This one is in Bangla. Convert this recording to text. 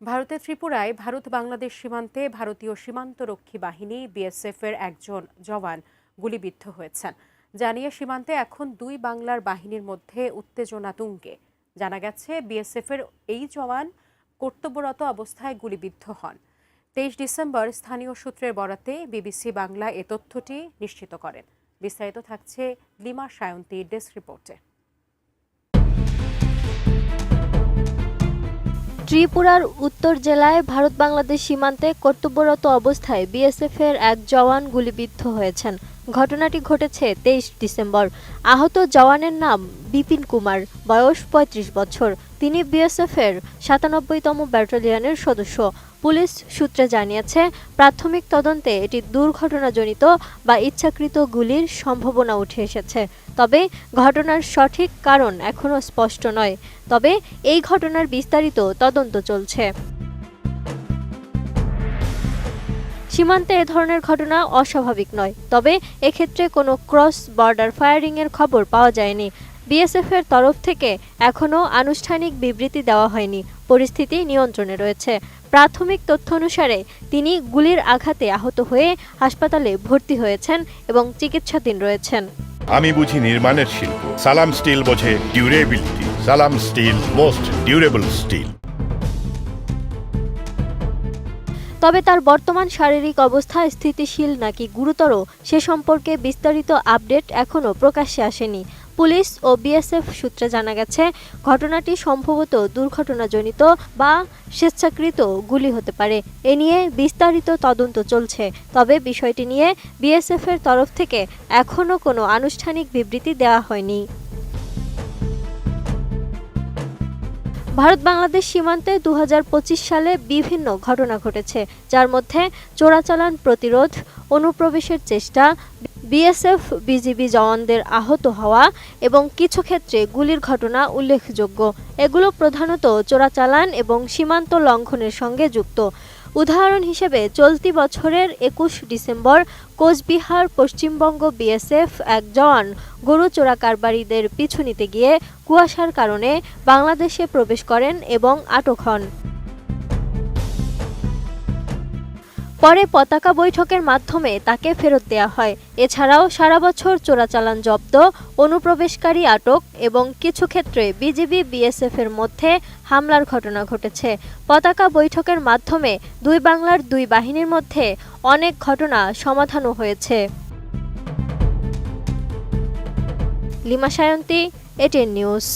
ভারতের ত্রিপুরায় ভারত বাংলাদেশ সীমান্তে ভারতীয় সীমান্তরক্ষী বাহিনী বিএসএফ এর একজন জওয়ান গুলিবিদ্ধ হয়েছেন। জানিয়ে সীমান্তে এখন দুই বাংলার বাহিনীর মধ্যে উত্তেজনা তুঙ্গে। জানা গেছে বিএসএফ এর এই জওয়ান কর্তব্যরত অবস্থায় গুলিবিদ্ধ হন। 23 ডিসেম্বর স্থানীয় সূত্রের বরাতে বিবিসি বাংলা এ তথ্যটি নিশ্চিত করেন। বিস্তারিত থাকছে লিমা সায়ন্তীর ডেস্ক রিপোর্টে। ত্রিপুরার উত্তর জেলায় ভারত বাংলাদেশ সীমান্তে কর্তব্যরত অবস্থায় বিএসএফ এর এক জওয়ান গুলিবিদ্ধ হয়েছেন। ঘটনাটি ঘটেছে 23 ডিসেম্বর। আহত জওয়ানের নাম বিপিন কুমার, বয়স ৩৫ বছর। তিনি বিএসএফ এর ৯৭তম ব্যাটালিয়নের সদস্য। পুলিশ সূত্রে জানিয়েছে, প্রাথমিক তদন্তে এটি দুর্ঘটনাজনিত বা ইচ্ছাকৃত গুলির সম্ভাবনা উঠে এসেছে। তবে ঘটনার সঠিক কারণ এখনও স্পষ্ট নয়। তবে এই ঘটনার বিস্তারিত তদন্ত চলছে। সীমান্তে এ ধরনের ঘটনা অস্বাভাবিক নয়, তবে এক্ষেত্রে কোনো ক্রস বর্ডার ফায়ারিং এর খবর পাওয়া যায়নি। বিএসএফ এর তরফ থেকে এখনও আনুষ্ঠানিক বিবৃতি দেওয়া হয়নি। পরিস্থিতি নিয়ন্ত্রণে রয়েছে। প্রাথমিক তথ্য অনুসারে তিনি গুলির আঘাতে আহত হয়ে হাসপাতালে ভর্তি হয়েছেন এবং চিকিৎসাধীন রয়েছেন। আমি বুঝি নির্মাণের শিল্প, সালাম স্টিল বোঝে ডিউরেবিলিটি। সালাম স্টিল, মোস্ট ডিউরেবল স্টিল। তবে তার বর্তমান শারীরিক অবস্থা স্থিতিশীল নাকি গুরুতর সে সম্পর্কে বিস্তারিত আপডেট এখনও প্রকাশ্যে আসেনি। পুলিশ ও বিএসএফ সূত্রে জানা গেছে, ঘটনাটি সম্ভবত দুর্ঘটনাজনিত বা স্বেচ্ছাকৃত গুলি হতে পারে। এ নিয়ে বিস্তারিত তদন্ত চলছে। তবে বিষয়টি নিয়ে বিএসএফ এর তরফ থেকে এখনও কোনো আনুষ্ঠানিক বিবৃতি দেওয়া হয়নি। ভারত বাংলাদেশ সীমান্তে ২০২৫ সালে বিভিন্ন ঘটনা ঘটেছে, যার মধ্যে চোরাচালান প্রতিরোধ, অনুপ্রবেশের চেষ্টা, বিএসএফ বিজিবি জওয়ানদের আহত হওয়া এবং কিছু ক্ষেত্রে গুলির ঘটনা উল্লেখযোগ্য। এগুলো প্রধানত চোরাচালান এবং সীমান্ত লঙ্ঘনের সঙ্গে যুক্ত। উদাহরণ হিসেবে চলতি বছরের ২১ ডিসেম্বর কোচবিহার পশ্চিমবঙ্গ বিএসএফ এক জওয়ান গরু চোরা কারবারিদের পিছু নিতে গিয়ে কুয়াশার কারণে বাংলাদেশে প্রবেশ করেন এবং আটক হন। পরে পতাকা বৈঠকের মাধ্যমে তাকে ফেরত দেওয়া হয়। এছাড়াও সারা বছর চোরাচালান জব্দ, অনুপ্রবেশকারী আটক এবং কিছু ক্ষেত্রে বিজিবি বিএসএফ এর মধ্যে হামলার ঘটনা ঘটেছে। পতাকা বৈঠকের মাধ্যমে দুই বাংলার দুই বাহিনীর মধ্যে অনেক ঘটনা সমাধানও হয়েছে। Lima Sayanti, ATN news.